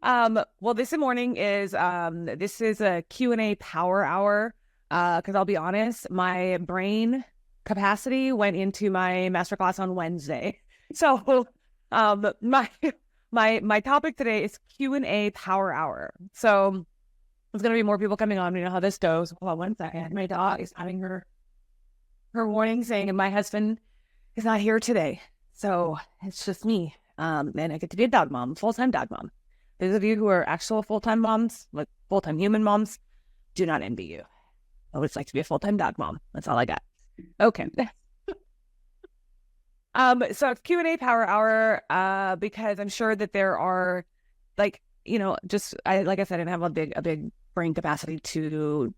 Well, this morning is this is a Q&A power hour. Because I'll be honest, my brain capacity went into my masterclass on Wednesday. So my topic today is Q&A power hour. So there's gonna be more people coming on. You know how this goes. Hold on one second. My dog is having her warning saying, and my husband is not here today. So it's just me. And I get to be a dog mom, full-time dog mom. Those of you who are actual full-time moms, like full-time human moms, do not envy you. I would just like to be a full-time dog mom. That's all I got. Okay. So it's Q&A power hour, because I'm sure that there are like I said, I didn't have a big brain capacity to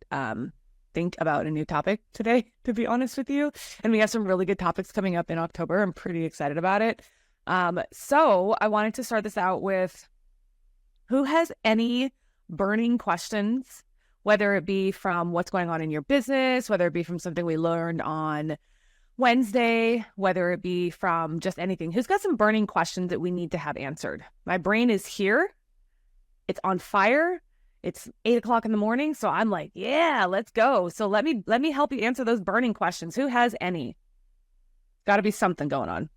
think about a new topic today, to be honest with you. And we have some really good topics coming up in October. I'm pretty excited about it. So I wanted to start this out with, who has any burning questions, whether it be from what's going on in your business, whether it be from something we learned on Wednesday, whether it be from just anything? Who's got some burning questions that we need to have answered? My brain is here. It's on fire. It's 8 o'clock in the morning. So I'm like, yeah, let's go. So let me help you answer those burning questions. Who has any? Got to be something going on.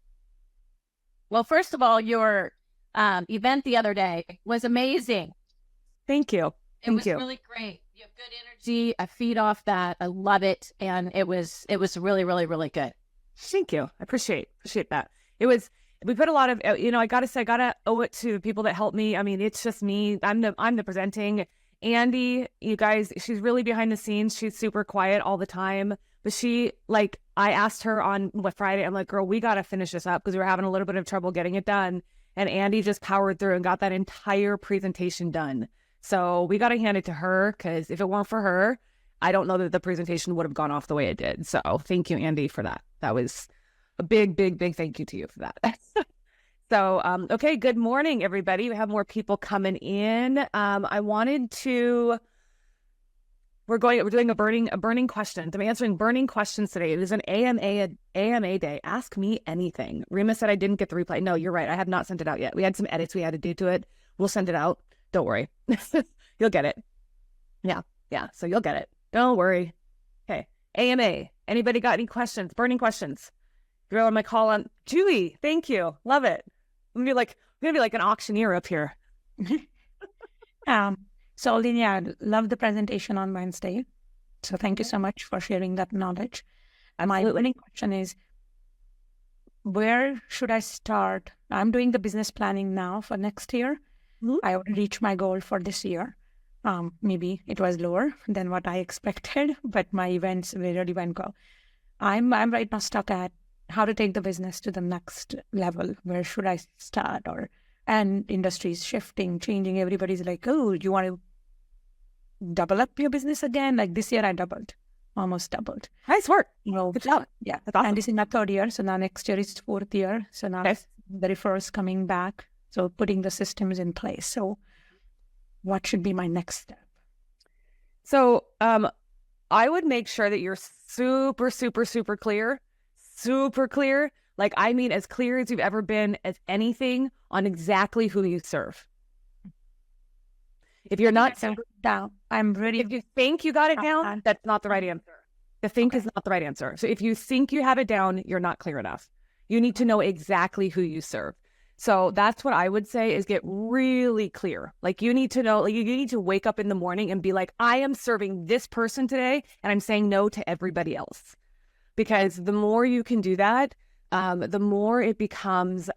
Well, first of all, your event the other day was amazing. Thank you. It was really great. You have good energy. I feed off that. I love it. And it was really, really, really good. Thank you. I appreciate that. We put a lot of, I gotta owe it to people that helped me. I mean, it's just me. I'm the presenting. Andy, you guys, she's really behind the scenes. She's super quiet all the time. But I asked her on Friday, I'm like, girl, we got to finish this up because we were having a little bit of trouble getting it done. And Andy just powered through and got that entire presentation done. So we got to hand it to her, because if it weren't for her, I don't know that the presentation would have gone off the way it did. So thank you, Andy, for that. That was a big, big, big thank you to you for that. So, okay, good morning, everybody. We have more people coming in. We're doing a burning questions. I'm answering burning questions today. It is an AMA day. Ask me anything. Rima said I didn't get the replay. No, you're right. I have not sent it out yet. We had some edits we had to do to it. We'll send it out. Don't worry. You'll get it. Yeah. So you'll get it. Don't worry. Okay. AMA. Anybody got any questions? Burning questions? You're on my call on Julie. Thank you. Love it. I'm gonna be like an auctioneer up here. So Lynea, I love the presentation on Wednesday. So thank you so much for sharing that knowledge. And my burning question is, where should I start? I'm doing the business planning now for next year. Mm-hmm. I would reach my goal for this year. Maybe it was lower than what I expected, but my events really went well. I'm right now stuck at how to take the business to the next level. Where should I start? And industries shifting, changing. Everybody's like, oh, you want to double up your business again? Like this year I almost doubled. Nice work. Good job. Yeah. That's awesome. And this is my third year. So now next year is fourth year. So now the referrals coming back. So putting the systems in place. So what should be my next step? So I would make sure that you're super, super, super clear. Super clear. Like, I mean, as clear as you've ever been as anything on exactly who you serve. If you're not down, I'm ready. If you think you got it down, that's not the right answer. The think is not the right answer. So if you think you have it down, you're not clear enough. You need to know exactly who you serve. So that's what I would say, is get really clear. Like, you need to know, like, you need to wake up in the morning and be like, I am serving this person today, and I'm saying no to everybody else. Because the more you can do that, the more it becomes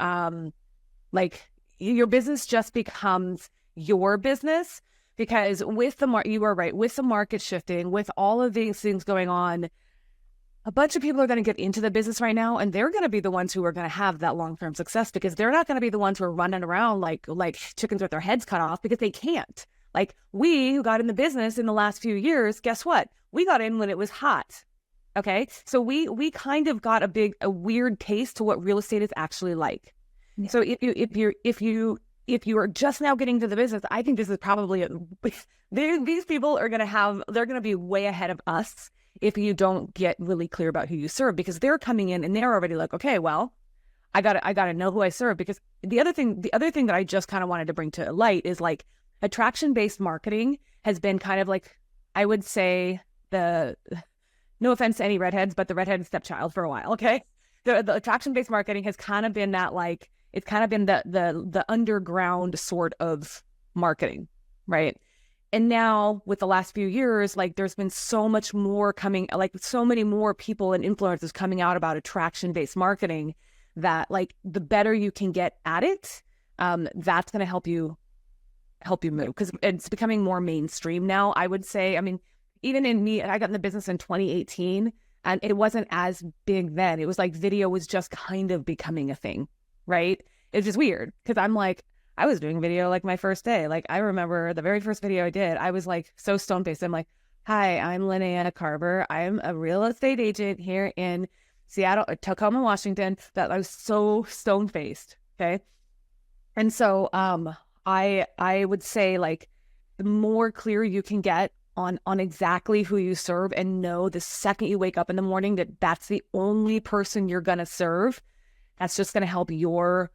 like your business just becomes your business. Because with you are right, with the market shifting, with all of these things going on, a bunch of people are going to get into the business right now, and they're going to be the ones who are going to have that long-term success, because they're not going to be the ones who are running around like chickens with their heads cut off, because they can't. Like, we who got in the business in the last few years, guess what? We got in when it was hot. Okay. So we kind of got a weird taste to what real estate is actually like. Yeah. So if you are just now getting to the business, I think this is probably these people they're going to be way ahead of us if you don't get really clear about who you serve, because they're coming in and they're already like, okay, well, gotta know who I serve. Because the other thing that I just kind of wanted to bring to light is like attraction-based marketing has been kind of like, I would say, no offense to any redheads, but the redheaded stepchild for a while. Okay. The attraction-based marketing has kind of been that, like, it's kind of been the underground sort of marketing, right? And now with the last few years, like there's been so much more coming, like so many more people and influencers coming out about attraction-based marketing that like the better you can get at it, that's going to help you move, because it's becoming more mainstream now, I would say. I mean, even in me, I got in the business in 2018 and it wasn't as big then. It was like video was just kind of becoming a thing, right? It's just weird because I'm like, I was doing video like my first day. Like I remember the very first video I did, I was like so stone-faced. I'm like, hi, I'm Lynea Carver. I'm a real estate agent here in Seattle, Tacoma, Washington. That I was so stone-faced. Okay. And so I would say like the more clear you can get on exactly who you serve and know the second you wake up in the morning that that's the only person you're going to serve, that's just going to help you're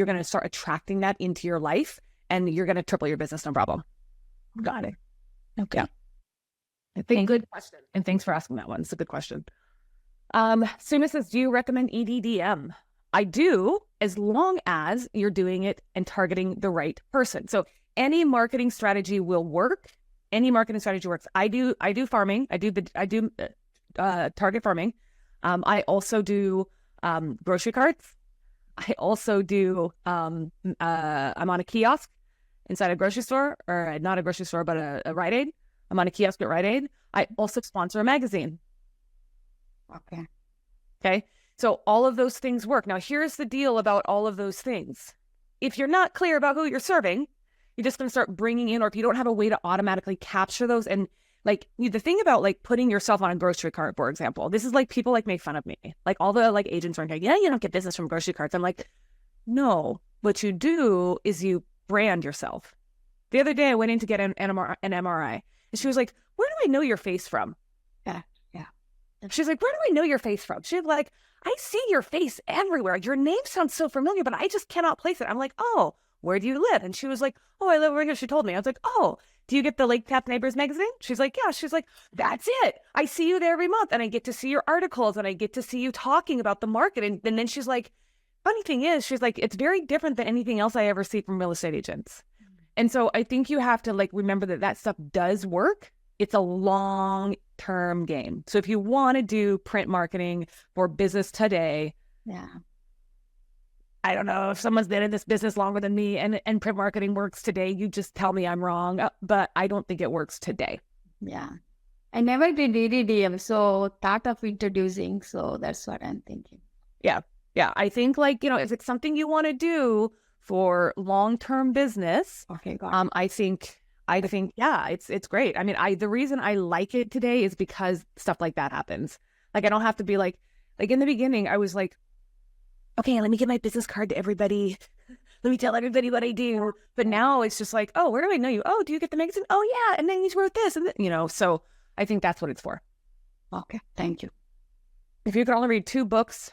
going to start attracting that into your life and you're going to triple your business. No problem. Got it. Okay. Yeah. I think good question. And thanks for asking that one. It's a good question. Suna says, do you recommend EDDM? I do, as long as you're doing it and targeting the right person. So any marketing strategy will work. Any marketing strategy works. I do farming. I do target farming. I also do grocery carts. I also do I'm on a kiosk inside a grocery store, or not a grocery store, but a Rite Aid. I'm on a kiosk at Rite Aid. I also sponsor a magazine. Okay. So all of those things work. Now, here's the deal about all of those things. If you're not clear about who you're serving, you're just going to start bringing in, or if you don't have a way to automatically capture those. And like the thing about like putting yourself on a grocery cart, for example, this is like people like make fun of me. Like all the like agents are like, yeah, you don't get business from grocery carts. I'm like, no, what you do is you brand yourself. The other day I went in to get an MRI and she was like, where do I know your face from? Yeah. She's like, where do I know your face from? She's like, I see your face everywhere. Your name sounds so familiar, but I just cannot place it. I'm like, oh, where do you live? And she was like, oh, I live over here. She told me. I was like, oh, do you get the Lake Path Neighbors magazine? She's like, yeah. She's like, that's it. I see you there every month and I get to see your articles and I get to see you talking about the market. And then she's like, funny thing is, she's like, it's very different than anything else I ever see from real estate agents. And so I think you have to like remember that stuff does work. It's a long-term game. So if you want to do print marketing for business today, Yeah. I don't know if someone's been in this business longer than me and print marketing works today, you just tell me I'm wrong, but I don't think it works today. Yeah. I never did EDDM, so thought of introducing. So that's what I'm thinking. Yeah. I think like, if it's something you want to do for long-term business, Okay, got it. I think, yeah, it's great. I mean, the reason I like it today is because stuff like that happens. Like, I don't have to be like in the beginning, I was like, okay, let me give my business card to everybody. Let me tell everybody what I do. But now it's just like, oh, where do I know you? Oh, do you get the magazine? Oh, yeah. And then you wrote this. And so I think that's what it's for. Okay, thank you. If you could only read 2 books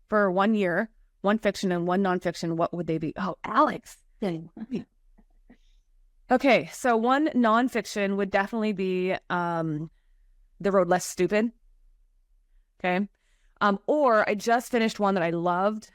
for 1 year, one fiction and one nonfiction, what would they be? Oh, Alex. Okay, so one nonfiction would definitely be The Road Less Stupid. Okay. Or I just finished one that I loved.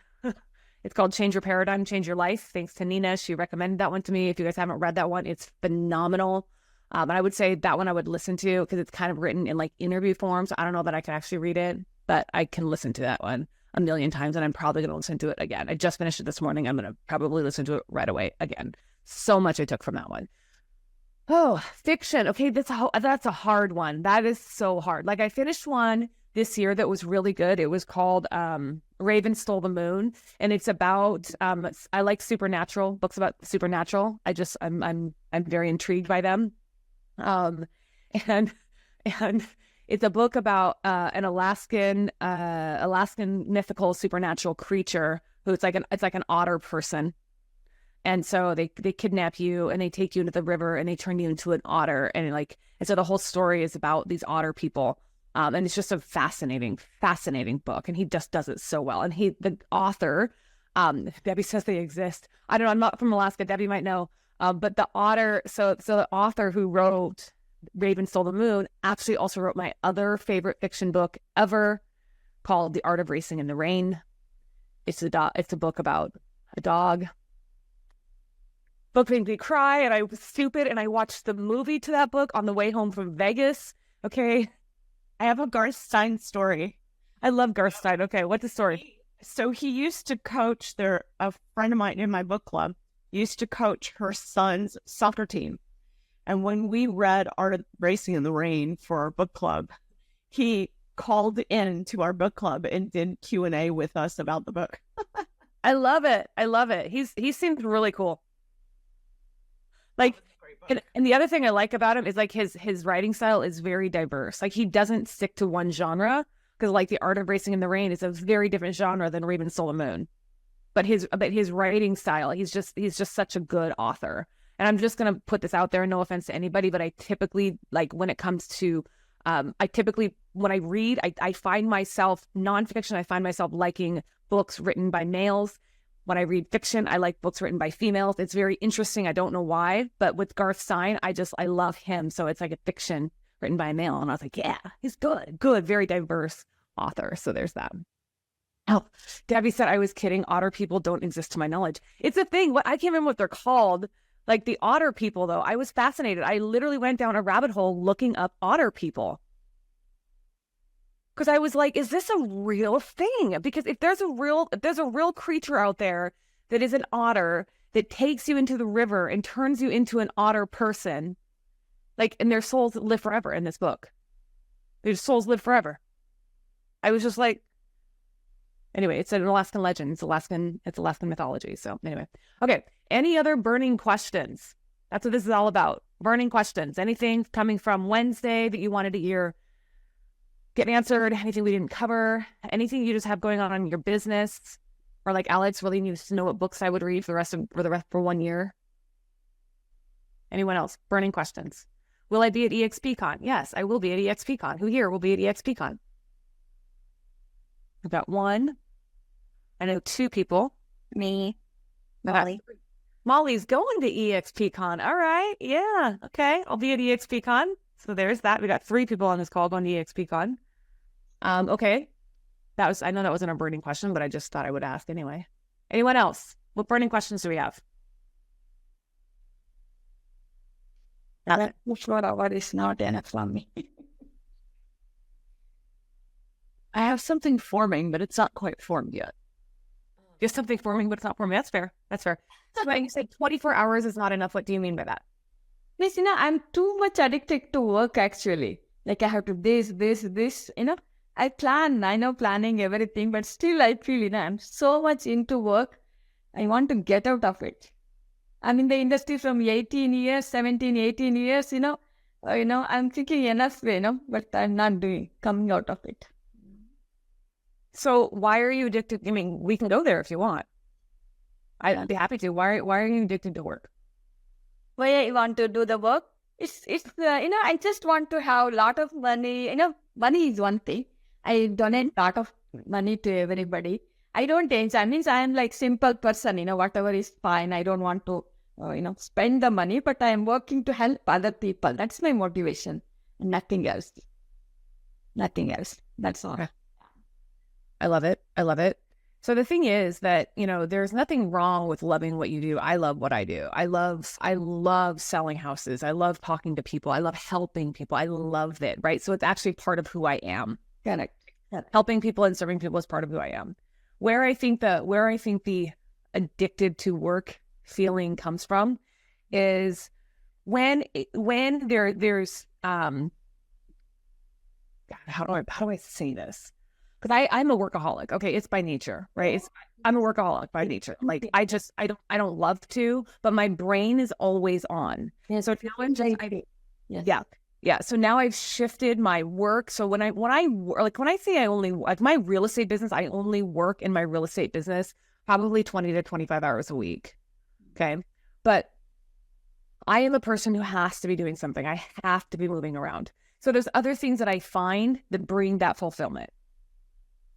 It's called Change Your Paradigm, Change Your Life. Thanks to Nina. She recommended that one to me. If you guys haven't read that one, it's phenomenal. And I would say that one I would listen to because it's kind of written in like interview form. So I don't know that I can actually read it, but I can listen to that one a million times and I'm probably going to listen to it again. I just finished it this morning. I'm going to probably listen to it right away again. So much I took from that one. Oh, fiction. Okay, that's a hard one. That is so hard. Like I finished one this year that was really good. It was called Raven Stole the Moon, and it's about I like supernatural books about supernatural. I'm very intrigued by them. And it's a book about an Alaskan mythical supernatural creature who it's like an otter person. And so they kidnap you and they take you into the river and they turn you into an otter. And so the whole story is about these otter people. And it's just a fascinating book. And he just does it so well. And the author Debbie says they exist. I don't know. I'm not from Alaska. Debbie might know. But the otter, so the author who wrote Raven Stole the Moon actually also wrote my other favorite fiction book ever called The Art of Racing in the Rain. It's a book about a dog. Book made me cry, and I was stupid, and I watched the movie to that book on the way home from Vegas. Okay. I have a Garth Stein story. I love Garth Stein. Okay, what's the story? So he used to coach a friend of mine in my book club used to coach her son's soccer team. And when we read Art of Racing in the Rain for our book club, he called in to our book club and did Q&A with us about the book. I love it. I love it. He seems really cool. Like, and the other thing I like about him is like his writing style is very diverse. Like he doesn't stick to one genre, because like The Art of Racing in the Rain is a very different genre than Raven Stole the Moon. But his writing style, he's just such a good author. And I'm just gonna put this out there, no offense to anybody, but I typically, like when it comes to when I read, I find myself nonfiction, I find myself liking books written by males. When I read fiction, I like books written by females. It's very interesting. I don't know why, but with Garth Stein, I love him. So it's like a fiction written by a male. And I was like, yeah, he's good, very diverse author. So there's that. Oh, Debbie said, I was kidding. Otter people don't exist to my knowledge. It's a thing. I can't remember what they're called. Like the otter people, though, I was fascinated. I literally went down a rabbit hole looking up otter people. Because I was like, is this a real thing? Because if there's a real creature out there that is an otter that takes you into the river and turns you into an otter person, like, and their souls live forever in this book. Their souls live forever. I was just like, anyway, it's an Alaskan legend. It's Alaskan mythology. So anyway, okay. Any other burning questions? That's what this is all about. Burning questions. Anything coming from Wednesday that you wanted to hear get answered? Anything we didn't cover? Anything you just have going on in your business? Or like Alex really needs to know what books I would read for 1 year? Anyone else? Burning questions. Will I be at EXPCon? Yes, I will be at EXPCon. Who here will be at EXPCon? I've got one. I know two people. Me, Molly. Molly's going to EXPCon. All right. Yeah. Okay. I'll be at EXPCon. So there's that. We got 3 people on this call going to EXPCon. Okay. I know that wasn't a burning question, but I just thought I would ask anyway. Anyone else? What burning questions do we have? What is not enough for me. I have something forming, but it's not quite formed yet. Just something forming, but it's not forming. That's fair. That's fair. So when you say 24 hours is not enough, what do you mean by that? Miss, I'm too much addicted to work actually. Like I have to this, I plan, I know planning everything, but still I feel, I'm so much into work. I want to get out of it. I'm in the industry from 18 years, 17, 18 years, I'm thinking enough, but I'm not coming out of it. So why are you addicted? I mean, we can go there if you want. I'd be happy to. Why are you addicted to work? Why I want to do the work? It's I just want to have a lot of money. Money is one thing. I donate a lot of money to everybody. I don't enjoy. I am like simple person. Whatever is fine. I don't want to, spend the money. But I am working to help other people. That's my motivation. Nothing else. Nothing else. That's all. Okay. I love it. I love it. So the thing is that, there's nothing wrong with loving what you do. I love what I do. I love selling houses. I love talking to people. I love helping people. I love it. Right. So it's actually part of who I am. Correct. Helping people and serving people is part of who I am. Where I think the addicted to work feeling comes from is when there's God, how do I say this? Because I'm a workaholic. Okay, it's by nature, right? I'm a workaholic by nature. Like I don't love to, but my brain is always on. Yes. So now I'm just yeah. So now I've shifted my work. So when I say I only like my real estate business, I only work in my real estate business probably 20 to 25 hours a week. Okay, but I am a person who has to be doing something. I have to be moving around. So there's other things that I find that bring that fulfillment.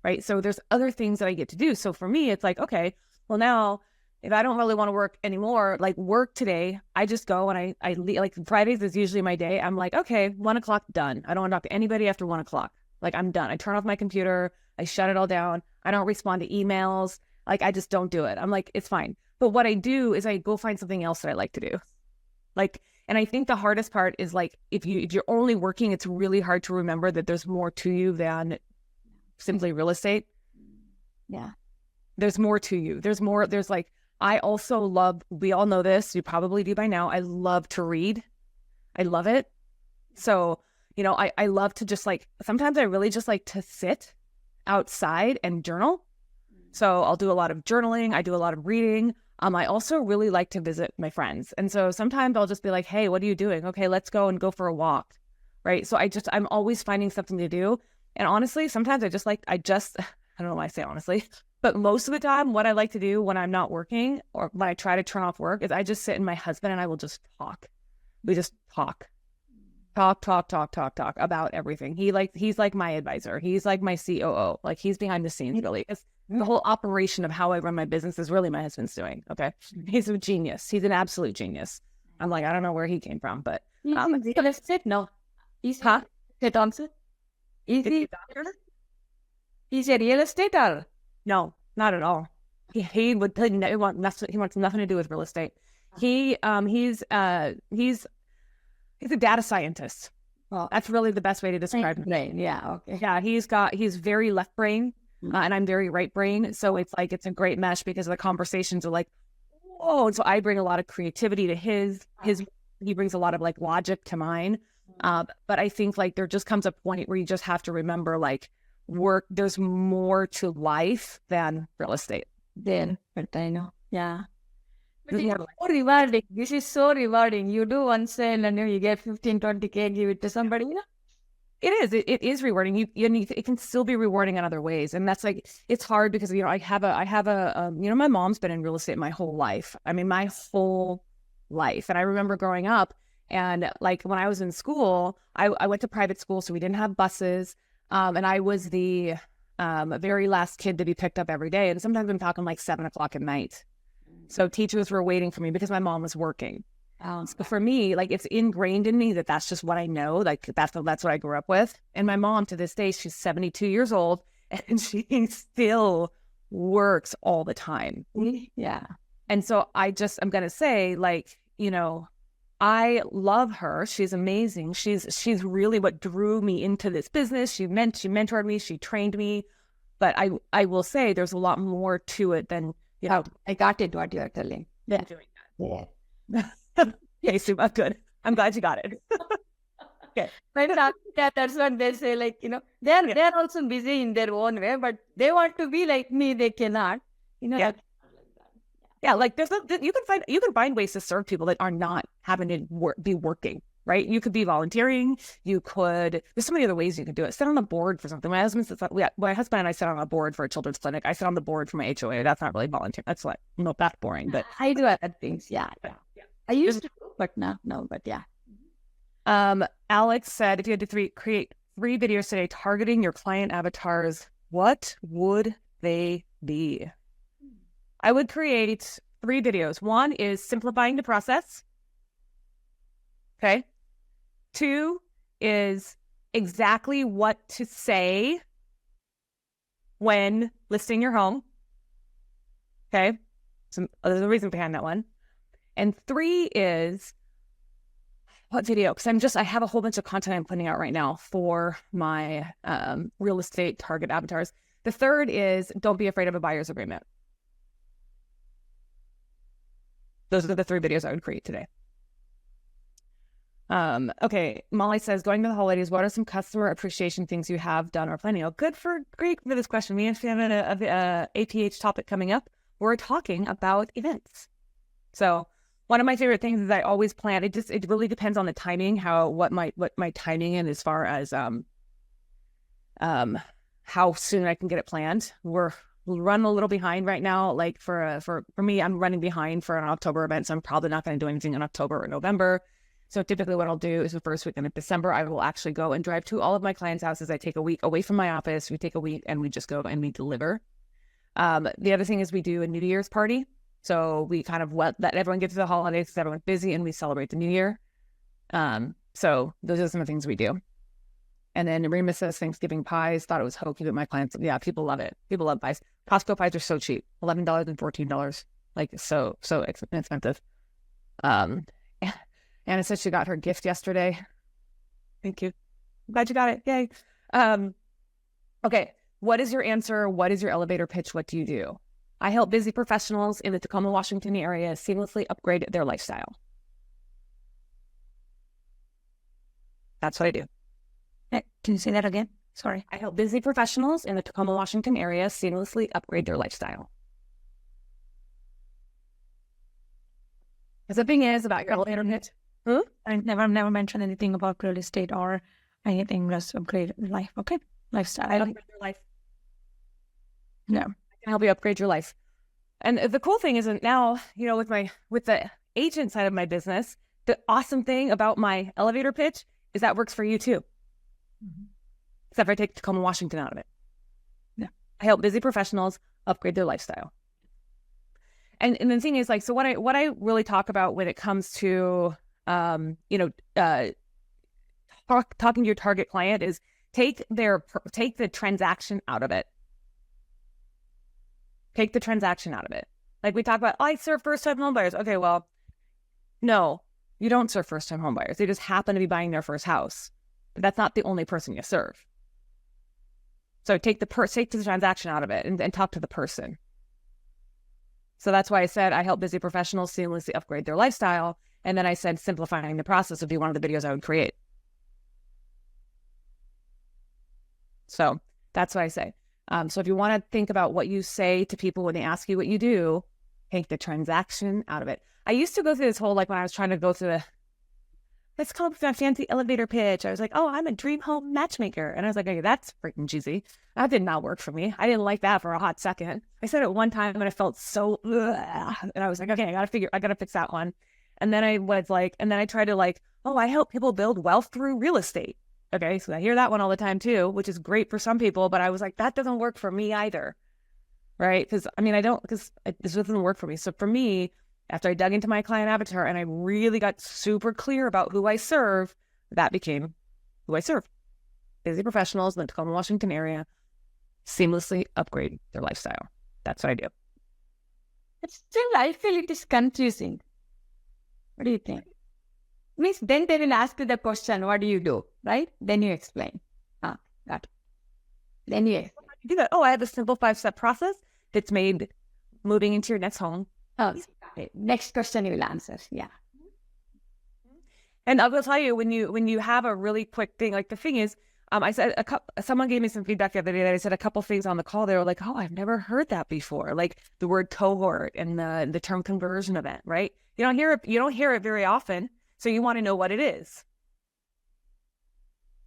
Right. So there's other things that I get to do. So for me, it's like, okay, Well, now if I don't really want to work anymore, like work today, I just go and I leave. Like Fridays is usually my day. I'm like, okay, 1:00, done. I don't want to talk to anybody after 1:00. Like I'm done. I turn off my computer. I shut it all down. I don't respond to emails. Like I just don't do it. I'm like, it's fine. But what I do is I go find something else that I like to do. Like, and I think the hardest part is like, if you're only working, it's really hard to remember that there's more to you than simply real estate. Yeah. There's more to you. There's more. There's like, I also love, we all know this, you probably do by now. I love to read. I love it. So, you know, I love to just like, sometimes I really just like to sit outside and journal. So I'll do a lot of journaling. I do a lot of reading. I also really like to visit my friends. And so sometimes I'll just be like, hey, what are you doing? Okay, let's go for a walk. Right. So I'm always finding something to do. And honestly, sometimes I don't know why I say honestly, but most of the time, what I like to do when I'm not working or when I try to turn off work is I just sit and my husband and I will just talk. We just talk about everything. He's like my advisor. He's like my COO. Like he's behind the scenes really. It's the whole operation of how I run my business is really my husband's doing. Okay. He's a genius. He's an absolute genius. I'm like, I don't know where he came from, but real estate? No. He's huh? also? Is he? He's a real estate or? No, not at all. He wants nothing to do with real estate. He's a data scientist. Well, that's really the best way to describe him. Brain. Yeah. Okay. Yeah, he's very left brain, and I'm very right brain. So it's like it's a great mesh because the conversations are like, whoa. And so I bring a lot of creativity to his. He brings a lot of like logic to mine. But I think like there just comes a point where you just have to remember like work. There's more to life than real estate. Then, but I know. Yeah. But it's so rewarding. This is so rewarding. You do one sale and you get 15, 20K, give it to somebody, you know? It is. It is rewarding. It can still be rewarding in other ways. And that's like, it's hard because, you know, I have a my mom's been in real estate my whole life. I mean, my whole life. And I remember growing up and like when I was in school, I went to private school, so we didn't have buses. And I was the very last kid to be picked up every day. And sometimes I'm talking like 7:00 at night. So teachers were waiting for me because my mom was working. So for me, like it's ingrained in me that that's just what I know. Like that's what I grew up with. And my mom to this day, she's 72 years old and she still works all the time. Yeah. And so I'm going to say like, you know, I love her. She's amazing. She's really what drew me into this business. She mentored me. She trained me. But I will say there's a lot more to it than, you know. I got it, what you're telling. Yeah. Doing that. Yeah. Okay, super good. I'm glad you got it. Okay. But that's what they say, like, you know, they're also busy in their own way, but they want to be like me, they cannot. You know, yeah. Yeah, like you can find ways to serve people that are not having to be working, right? You could be volunteering. There's so many other ways you could do it. Sit on a board for something. My husband and I sit on a board for a children's clinic. I sit on the board for my HOA. That's not really volunteering. That's like not that boring, but I do other things. Yeah. I used to, but no, but yeah. Alex said, if you had to create 3 videos today targeting your client avatars, what would they be? I would create 3 videos. 1 is simplifying the process. Okay. 2 is exactly what to say when listing your home. Okay. So there's a reason behind that one. And 3 is what video? Because I have a whole bunch of content I'm putting out right now for my real estate target avatars. The 3rd is don't be afraid of a buyer's agreement. Those are the 3 videos I would create today. Okay. Molly says, going to the holidays, what are some customer appreciation things you have done or planning? Oh, great for this question. We actually have an APH topic coming up. We're talking about events. So one of my favorite things is I always plan. It really depends on the timing, what my timing is as far as how soon I can get it planned. We'll run a little behind right now. Like for me, I'm running behind for an October event, so I'm probably not going to do anything in October or November. So typically what I'll do is the first weekend of December, I will actually go and drive to all of my clients' houses. I take a week away from my office. We take a week and we just go and we deliver. The other thing is we do a New Year's party. So we kind of let everyone get through the holidays because everyone's busy, and we celebrate the New Year. So those are some of the things we do. And then Rima says Thanksgiving pies. Thought it was hokey, but my clients, yeah, people love it. People love pies. Costco pies are so cheap, $11 and $14, like so expensive. Anna said she got her gift yesterday. Thank you. Glad you got it. Yay. Okay. What is your answer? What is your elevator pitch? What do you do? I help busy professionals in the Tacoma, Washington area seamlessly upgrade their lifestyle. That's what I do. Can you say that again? Sorry. I help busy professionals in the Tacoma, Washington area seamlessly upgrade their lifestyle. Because the thing is about your elevator pitch. I never mentioned anything about real estate or anything. Just upgrade life. Okay. Lifestyle. Upgrade your life. No. I can help you upgrade your life. And the cool thing is that now, with the agent side of my business, the awesome thing about my elevator pitch is that works for you too. Mm-hmm. Except for I take Tacoma, Washington out of it. Yeah. I help busy professionals upgrade their lifestyle. And the thing is, like, so what I really talk about when it comes to, talking to your target client is take the transaction out of it. Take the transaction out of it. Like we talk about, I serve first-time homebuyers. Okay, well, no, you don't serve first-time homebuyers. They just happen to be buying their first house. But that's not the only person you serve. So take the transaction out of it and talk to the person. So that's why I said I help busy professionals seamlessly upgrade their lifestyle. And then I said simplifying the process would be one of the videos I would create. So that's what I say. So if you want to think about what you say to people when they ask you what you do, take the transaction out of it. I used to go through this whole, like when I was trying to go through let's call it my fancy elevator pitch. I was like, oh, I'm a dream home matchmaker. And I was like, okay, that's freaking cheesy. That did not work for me. I didn't like that for a hot second. I said it one time and I felt so, and I was like, okay, I gotta fix that one. And then I tried to oh, I help people build wealth through real estate. Okay, so I hear that one all the time too, which is great for some people, but I was like, that doesn't work for me either, right? Because this doesn't work for me. So for me, after I dug into my client avatar and I really got super clear about who I serve, that became who I serve. Busy professionals in the Tacoma, Washington area seamlessly upgrade their lifestyle. That's what I do. But still, I feel it is confusing. What do you think? Means then they will ask you the question, what do you do? Right? Then you explain. Got it. Then you explain. You do that. Oh, I have a simple 5-step process that's made moving into your next home. Oh, okay. Next question you will answer. Yeah. And I will tell you, when you have a really quick thing, like the thing is, I said someone gave me some feedback the other day that I said a couple things on the call. They were like, oh, I've never heard that before. Like the word cohort and the term conversion event, right? You don't hear it very often. So you want to know what it is.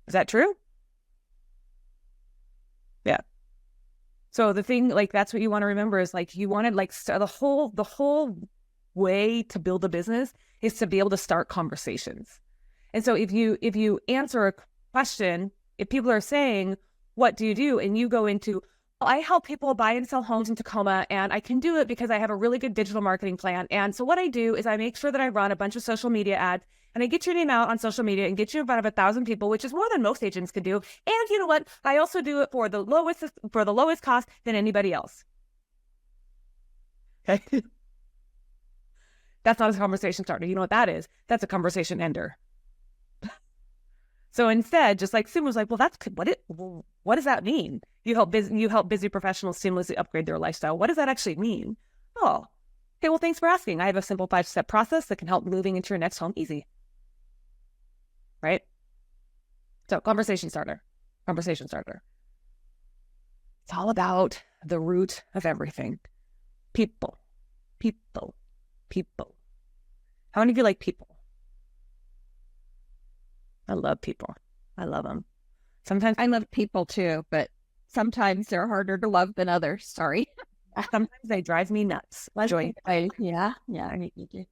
Is that true? Yeah. So the thing, that's what you want to remember is you want to the whole way to build a business is to be able to start conversations. And so if you answer a question, if people are saying, what do you do? And you go into, I help people buy and sell homes in Tacoma, and I can do it because I have a really good digital marketing plan. And so what I do is I make sure that I run a bunch of social media ads, and I get your name out on social media and get you in front of 1,000 people, which is more than most agents could do. And you know what? I also do it for the lowest cost than anybody else. Okay. That's not a conversation starter. You know what that is? That's a conversation ender. So instead, just like Sim was like, well, what does that mean? You help busy professionals seamlessly upgrade their lifestyle. What does that actually mean? Oh, okay. Well, thanks for asking. I have a simple 5-step process that can help moving into your next home easy. Right? So conversation starter. It's all about the root of everything. People. How many of you like people? I love people. I love them. Sometimes I love people too, but sometimes they're harder to love than others. Sorry. sometimes they drive me nuts. Joy. Yeah. I need it.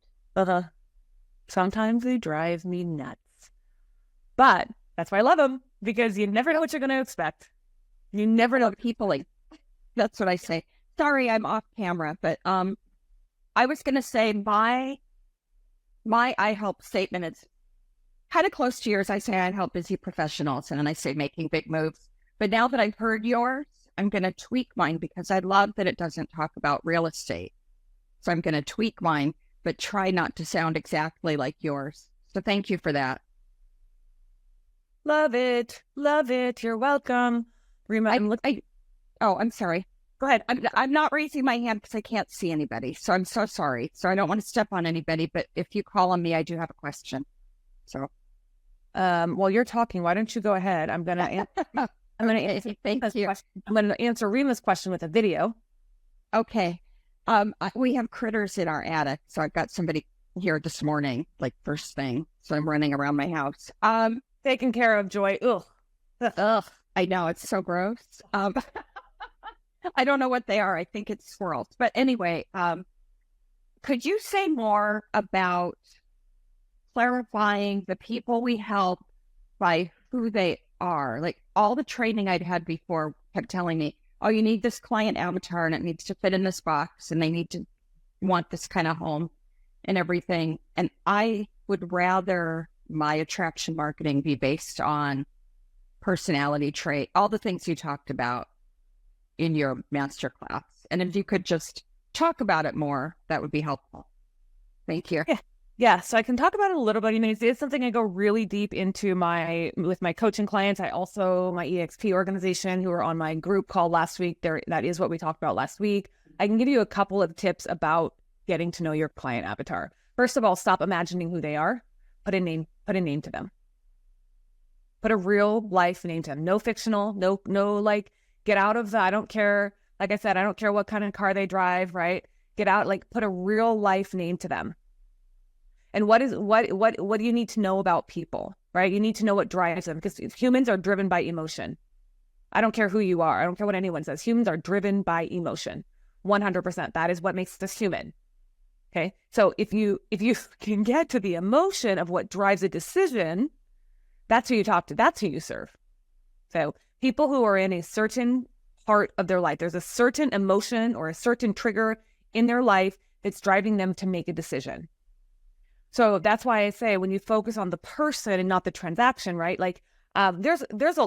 Sometimes they drive me nuts. But that's why I love them, because you never know what you're going to expect. You never know. People, that's what I say. sorry, I'm off camera, but I was going to say my I help statement is kind of close to yours. I say I help busy professionals, and then I say making big moves. But now that I've heard yours, I'm going to tweak mine because I love that it doesn't talk about real estate. So I'm going to tweak mine, but try not to sound exactly like yours. So thank you for that. Love it. Love it. You're welcome. I'm sorry. Go ahead. I'm not raising my hand because I can't see anybody. So I'm so sorry. So I don't want to step on anybody, but if you call on me, I do have a question. So, while you're talking, why don't you go ahead? I'm going to answer Rima's question with a video. Okay. We have critters in our attic. So I've got somebody here this morning, like first thing. So I'm running around my house. Taken care of, Joy. Ugh. Ugh. I know, it's so gross. I don't know what they are. I think it's squirrels. But anyway, could you say more about clarifying the people we help by who they are? Like all the training I'd had before kept telling me, oh, you need this client avatar and it needs to fit in this box and they need to want this kind of home and everything. And I would rather my attraction marketing be based on personality trait, all the things you talked about in your masterclass. And if you could just talk about it more, that would be helpful. Thank you. Yeah. So I can talk about it a little bit. I mean, it's something I go really deep into with my coaching clients. I also, my EXP organization who were on my group call last week, that is what we talked about last week. I can give you a couple of tips about getting to know your client avatar. First of all, stop imagining who they are. Put a name to them. Put a real life name to them. No fictional, no like, get out of the, I don't care. Like I said, I don't care what kind of car they drive, right? Get out, like put a real life name to them. And what do you need to know about people, right? You need to know what drives them because humans are driven by emotion. I don't care who you are. I don't care what anyone says. Humans are driven by emotion. 100%. That is what makes us human. Okay. So if you can get to the emotion of what drives a decision, that's who you talk to. That's who you serve. So people who are in a certain part of their life, there's a certain emotion or a certain trigger in their life that's driving them to make a decision. So that's why I say when you focus on the person and not the transaction, right? Like there's a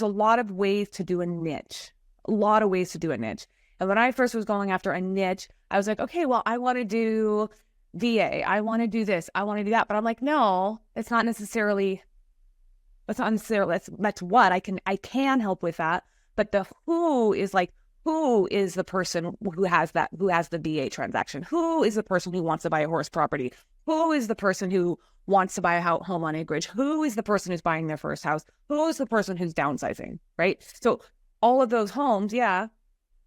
lot of ways to do a niche, And when I first was going after a niche, I was like, okay, well, I want to do VA. I want to do this. I want to do that. But I'm like, no, that's not necessarily that's what I can help with that. But the who is like, who is the person who has the VA transaction? Who is the person who wants to buy a horse property? Who is the person who wants to buy a home on acreage? Who is the person who's buying their first house? Who is the person who's downsizing, right? So all of those homes,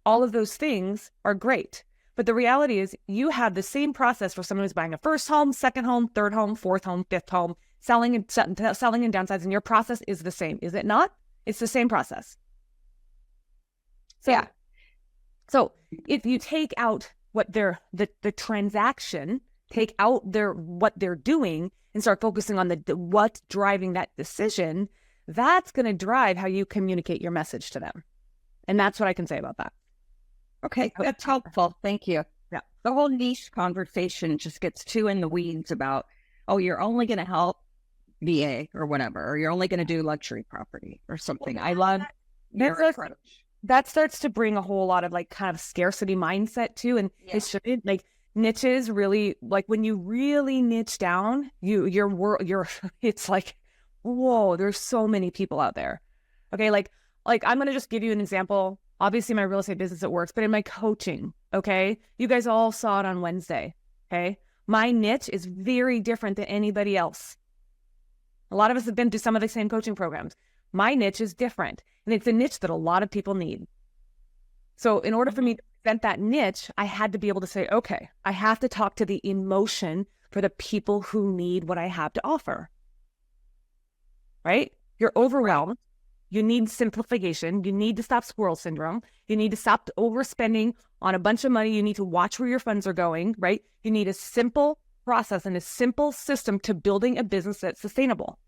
all of those things are great. But the reality is you have the same process for someone who's buying a first home, second home, third home, fourth home, fifth home, selling and downsizing. Your process is the same, is it not? It's the same process. So, yeah. So if you take out what the transaction, take out what they're doing and start focusing on what's driving that decision, that's going to drive how you communicate your message to them. And that's what I can say about that. Okay, that's helpful. Thank you. Yeah. The whole niche conversation just gets too in the weeds about, oh, you're only going to help VA or whatever, or you're only going to do luxury property or something. Well, I love your approach. That starts to bring a whole lot of like kind of scarcity mindset too. And it should, like niches really, like when you really niche down, it's like, whoa, there's so many people out there. Okay. Like I'm going to just give you an example. Obviously my real estate business, it works, but in my coaching, okay, you guys all saw it on Wednesday. Okay. My niche is very different than anybody else. A lot of us have been to some of the same coaching programs. My niche is different, and it's a niche that a lot of people need. So in order for me to present that niche, I had to be able to say, okay, I have to talk to the emotion for the people who need what I have to offer. Right? You're overwhelmed. You need simplification. You need to stop squirrel syndrome. You need to stop overspending on a bunch of money. You need to watch where your funds are going, right? You need a simple process and a simple system to building a business that's sustainable.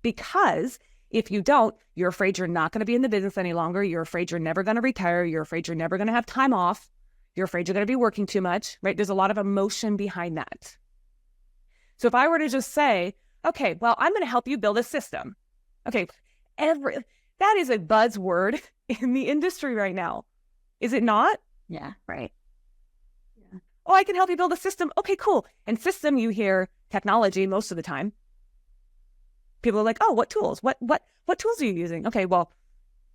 Because If you don't, you're afraid you're not going to be in the business any longer. You're afraid you're never going to retire. You're afraid you're never going to have time off. You're afraid you're going to be working too much, right? There's a lot of emotion behind that. So if I were to just say, okay, well, I'm going to help you build a system. Okay, that is a buzzword in the industry right now. Is it not? Yeah, right. Oh, I can help you build a system. Okay, cool. And system, you hear technology most of the time. People are like, oh, what tools? What tools are you using? Okay, well,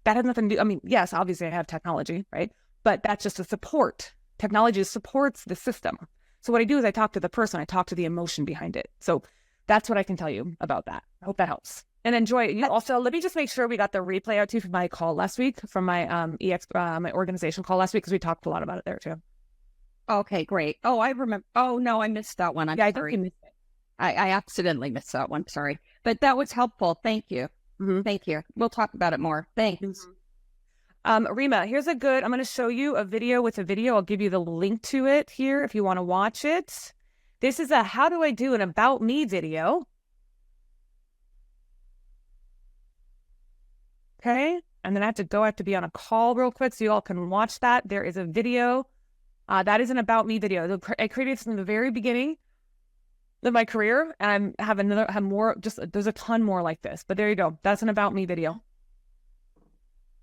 that has nothing to do. I mean, yes, obviously I have technology, right? But that's just a support. Technology supports the system. So what I do is I talk to the person. I talk to the emotion behind it. So that's what I can tell you about that. I hope that helps. And enjoy it. Also, let me just make sure we got the replay out too from my call last week, from my my organization call last week, because we talked a lot about it there too. Okay, great. Oh, I remember. Oh, no, I missed that one. I'm Yeah, sorry. I think you missed it. I accidentally missed that one. Sorry. But that was helpful. Thank you. Mm-hmm. Thank you. We'll talk about it more. Thanks. Rima, here's I'm going to show you a video with a video. I'll give you the link to it here if you want to watch it. This is a how do I do an about me video. Okay. And then I have to be on a call real quick so you all can watch that. There is a video. That is an about me video. I created this in the very beginning of my career, and I have more, there's a ton more like this, but there you go. That's an about me video.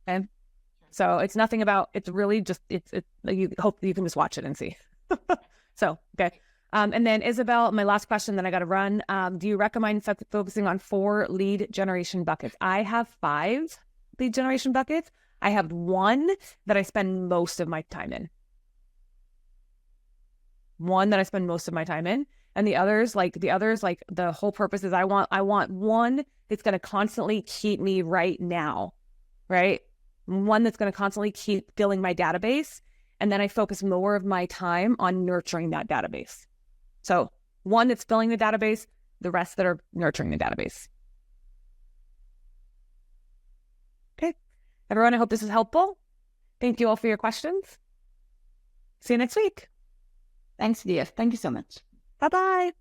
Okay. So it's nothing about, it's really just, it's you hope you can just watch it and see. So, okay. And then Isabel, my last question, then I got to run. Do you recommend focusing on 4 lead generation buckets? I have 5 lead generation buckets. I have 1 that I spend most of my time in. And the others, the whole purpose is I want one that's going to constantly keep me right now, right? One that's going to constantly keep filling my database. And then I focus more of my time on nurturing that database. So 1 that's filling the database, the rest that are nurturing the database. Okay. Everyone, I hope this is helpful. Thank you all for your questions. See you next week. Thanks, dear. Thank you so much. Bye-bye.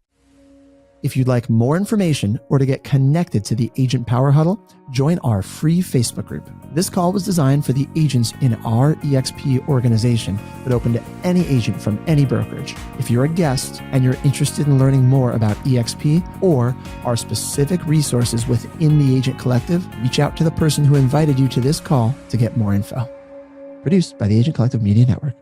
If you'd like more information or to get connected to the Agent Power Huddle, join our free Facebook group. This call was designed for the agents in our EXP organization, but open to any agent from any brokerage. If you're a guest and you're interested in learning more about EXP or our specific resources within the Agent Collective, reach out to the person who invited you to this call to get more info. Produced by the Agent Collective Media Network.